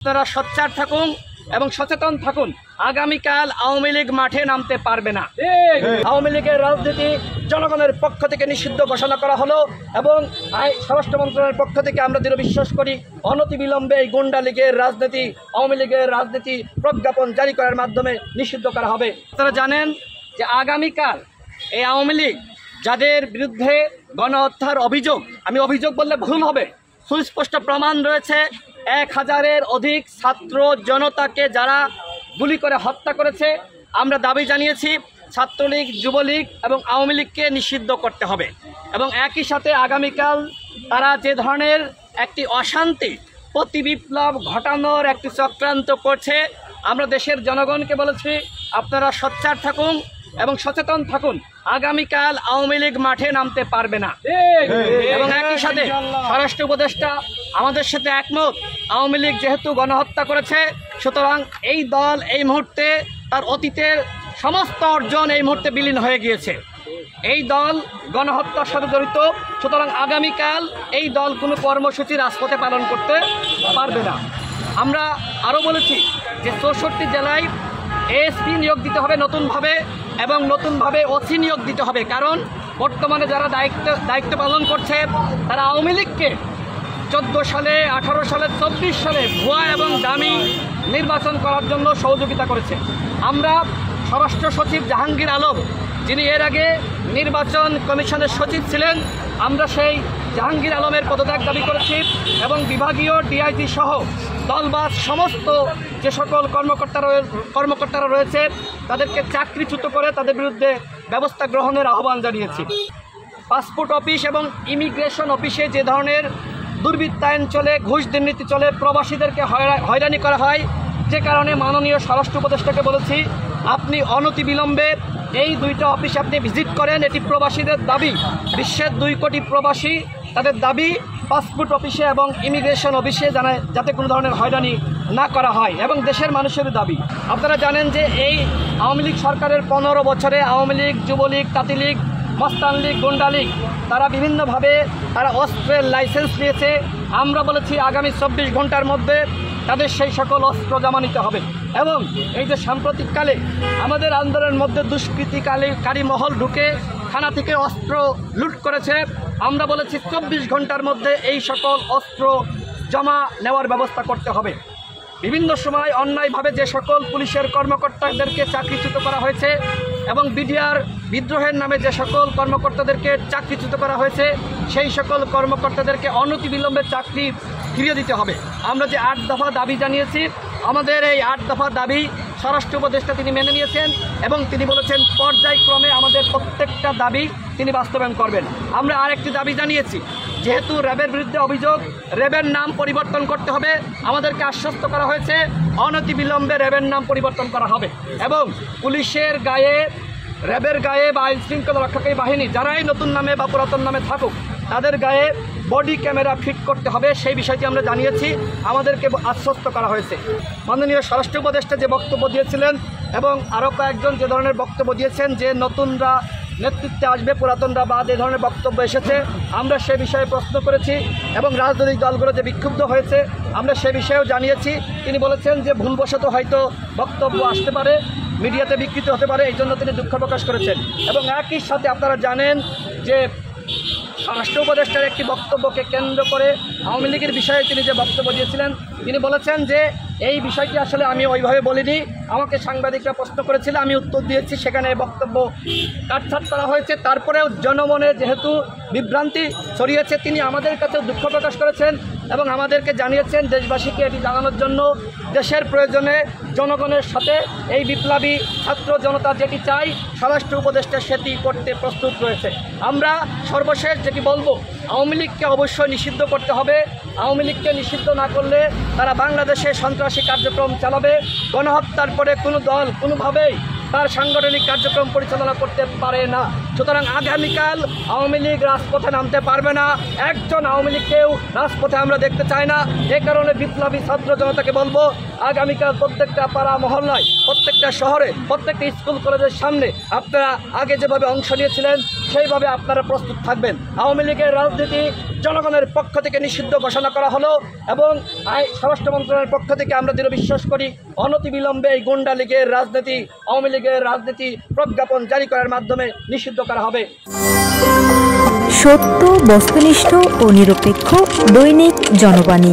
আপনারা সোচ্চার থাকুন এবং সচেতন থাকুন। আগামীকাল আওয়ামী লীগ মাঠে নামতে পারবে না। আওয়ামী লীগের রাজনীতি জনগণের পক্ষ থেকে নিষিদ্ধ ঘোষণা করা হলো এবং স্বরাষ্ট্র মন্ত্রণালয়ের পক্ষ থেকে আমরা দৃঢ় বিশ্বাস করি অনতিবিলম্বে এই গুন্ডা লীগের রাজনীতি, আওয়ামী লীগের রাজনীতি প্রজ্ঞাপন জারি করার মাধ্যমে নিষিদ্ধ করা হবে। আপনারা জানেন যে আগামীকাল এই আওয়ামী লীগ যাদের বিরুদ্ধে গণহত্যার অভিযোগ, আমি অভিযোগ বললে ভুল হবে, সুস্পষ্ট প্রমাণ রয়েছে, 1000-এর অধিক ছাত্র জনতাকে যারা গুলি করে হত্যা করেছে, আমরা দাবি জানিয়েছি ছাত্রলীগ, যুবলীগ এবং আওয়ামী লীগকে নিষিদ্ধ করতে হবে। এবং একই সাথে আগামীকাল তারা যে ধরনের একটি অশান্তি প্রতিবিপ্লব ঘটানোর একটি চক্রান্ত করছে, আমরা দেশের জনগণকে বলেছি আপনারা সোচ্চার থাকুন এবং সচেতন থাকুন। আগামীকাল আওয়ামী লীগ মাঠে নামতে পারবে না। এবং একই সাথে স্বরাষ্ট্র উপদেষ্টা আমাদের সাথে একমত, আওয়ামী লীগ যেহেতু গণহত্যা করেছে, সুতরাং এই দল এই মুহূর্তে তার অতীতের সমস্ত অর্জন এই মুহূর্তে বিলীন হয়ে গিয়েছে। এই দল গণহত্যার সাথে জড়িত, সুতরাং আগামীকাল এই দল কোনো কর্মসূচি রাজপথে পালন করতে পারবে না। আমরা আরও বলেছি যে 64 জেলায় এএসপি নিয়োগ দিতে হবে নতুনভাবে এবং নতুনভাবে ওসি নিয়োগ দিতে হবে, কারণ বর্তমানে যারা দায়িত্ব পালন করছে তারা আওয়ামী লীগকে 14 সালে, 18 সালে, 24 সালে ভুয়া এবং দামি নির্বাচন করার জন্য সহযোগিতা করেছে। আমরা স্বরাষ্ট্র সচিব জাহাঙ্গীর আলম, যিনি এর আগে নির্বাচন কমিশনের সচিব ছিলেন, আমরা সেই জাহাঙ্গীর আলমের পদত্যাগ দাবি করেছি এবং বিভাগীয় ডিআইজি সহ দলবাজ সমস্ত যে সকল কর্মকর্তারা রয়েছে তাদেরকে চাকরিচ্যুত করে তাদের বিরুদ্ধে ব্যবস্থা গ্রহণের আহ্বান জানিয়েছি। পাসপোর্ট অফিস এবং ইমিগ্রেশন অফিসে যে ধরনের দুর্বৃত্তায়ন চলে, ঘুষ দুর্নীতি চলে, প্রবাসীদেরকে হয়রানি করা হয়, যে কারণে মাননীয় স্বরাষ্ট্র উপদেষ্টাকে বলেছি আপনি অনতিবিলম্বে এই 2টা অফিস আপনি ভিজিট করেন। এটি প্রবাসীদের দাবি, বিশ্বের 2 কোটি প্রবাসী, তাদের দাবি পাসপোর্ট অফিসে এবং ইমিগ্রেশন অফিসে যাতে কোনো ধরনের হয়রানি না করা হয় এবং দেশের মানুষের দাবি। আপনারা জানেন যে এই আওয়ামী লীগ সরকারের 15 বছরে আওয়ামী লীগ, যুবলীগ, তাঁতিলীগ, মস্তান লীগ, গুন্ডা লীগ তারা বিভিন্নভাবে তারা অস্ত্রের লাইসেন্স নিয়েছে। আমরা বলেছি আগামী 24 ঘন্টার মধ্যে তাদের সেই সকল অস্ত্র জমা নিতে হবে। এবং এই যে সাম্প্রতিককালে আমাদের আন্দোলনের মধ্যে দুষ্কৃতিকারী মহল ঢুকে থানা থেকে অস্ত্র লুট করেছে, আমরা বলেছি 24 ঘন্টার মধ্যে এই সকল অস্ত্র জমা নেওয়ার ব্যবস্থা করতে হবে। বিভিন্ন সময় অন্যায়ভাবে যে সকল পুলিশের কর্মকর্তাদেরকে চাকরিচ্যুত করা হয়েছে এবং বিডিআর বিদ্রোহের নামে যে সকল কর্মকর্তাদেরকে চাকরিচ্যুত করা হয়েছে, সেই সকল কর্মকর্তাদেরকে অনতিবিলম্বে চাকরি ফিরিয়ে দিতে হবে। আমরা যে 8 দফা দাবি জানিয়েছি, আমাদের এই 8 দফা দাবি স্বরাষ্ট্র উপদেষ্টা তিনি মেনে নিয়েছেন এবং তিনি বলেছেন পর্যায়ক্রমে আমাদের প্রত্যেকটা দাবি তিনি বাস্তবায়ন করবেন। আমরা আরেকটি দাবি জানিয়েছি, যেহেতু র্যাবের বিরুদ্ধে অভিযোগ, র্যাবের নাম পরিবর্তন করতে হবে। আমাদেরকে আশ্বস্ত করা হয়েছে অনতিবিলম্বে র্যাবের নাম পরিবর্তন করা হবে এবং পুলিশের গায়ে, র্যাবের গায়ে বা আইন শৃঙ্খলা রক্ষাকারী বাহিনী যারাই নতুন নামে বা পুরাতন নামে থাকুক তাদের গায়ে বডি ক্যামেরা ফিট করতে হবে, সেই বিষয়টি আমরা জানিয়েছি, আমাদেরকে আশ্বস্ত করা হয়েছে। মাননীয় স্বরাষ্ট্র উপদেষ্টা যে বক্তব্য দিয়েছিলেন এবং আরও কয়েকজন যে ধরনের বক্তব্য দিয়েছেন যে নতুনরা নেতৃত্বে আসবে, পুরাতনরা বাদ, এই ধরনের বক্তব্য এসেছে, আমরা সে বিষয়ে প্রশ্ন করেছি এবং রাজনৈতিক দলগুলো যে বিক্ষুব্ধ হয়েছে আমরা সে বিষয়েও জানিয়েছি। তিনি বলেছেন যে ভুলবশত হয়তো বক্তব্য আসতে পারে, মিডিয়াতে বিকৃত হতে পারে, এই জন্য তিনি দুঃখ প্রকাশ করেছেন। এবং একই সাথে আপনারা জানেন যে স্বরাষ্ট্র উপদেষ্টার একটি বক্তব্যকে কেন্দ্র করে আওয়ামী লীগের বিষয়ে তিনি যে বক্তব্য দিয়েছিলেন, তিনি বলেছেন যে এই বিষয়টি আসলে আমি ওইভাবে বলিনি, আমাকে সাংবাদিকরা প্রশ্ন করেছিল, আমি উত্তর দিয়েছি, সেখানে বক্তব্য কাটছাট করা হয়েছে। তারপরেও জনমনে যেহেতু বিভ্রান্তি ছড়িয়েছে, তিনি আমাদের কাছে দুঃখ প্রকাশ করেছেন এবং আমাদেরকে জানিয়েছেন দেশবাসীকে এটি জানানোর জন্য দেশের প্রয়োজনে জনগণের সাথে এই বিপ্লবী ছাত্র জনতা যেটি চাই স্বরাষ্ট্র উপদেষ্টা সেটি করতে প্রস্তুত রয়েছে। আমরা সর্বশেষ যেটি বলবো, আওয়ামী লীগকে অবশ্যই নিষিদ্ধ করতে হবে। আওয়ামী লীগকে নিষিদ্ধ না করলে তারা বাংলাদেশে সন্ত্রাসী কার্যক্রম চালাবে। গণহত্যার পরে কোনো দল কোনোভাবেই তার সাংগঠনিক কার্যক্রম পরিচালনা করতে পারে না। সুতরাং আগামীকাল আওয়ামী লীগ রাজপথে নামতে পারবে না, একজন আওয়ামী লীগকেও রাজপথে আমরা দেখতে চাই না। এ কারণে বিপ্লবী ছাত্র জনতাকে বলবো, আগামীকাল প্রত্যেকটা পাড়া মহল্লায়, প্রত্যেকটা শহরে, প্রত্যেকটা স্কুল কলেজের সামনে আপনারা আগে যেভাবে অংশ নিয়েছিলেন সেইভাবে আপনারা প্রস্তুত থাকবেন। আওয়ামী লীগের রাজনীতি জনগণের পক্ষ থেকে নিষিদ্ধ ঘোষণা করা হলো এবং স্বরাষ্ট্র মন্ত্রণালয়ের পক্ষ থেকে আমরা দৃঢ় বিশ্বাস করি অনতিবিলম্বে এই গুন্ডা লীগের রাজনীতি, আওয়ামী লীগের রাজনীতি প্রজ্ঞাপন জারি করার মাধ্যমে নিষিদ্ধ করা হবে। সত্য, বস্তুনিষ্ঠ ও নিরপেক্ষ দৈনিক জনবাণী।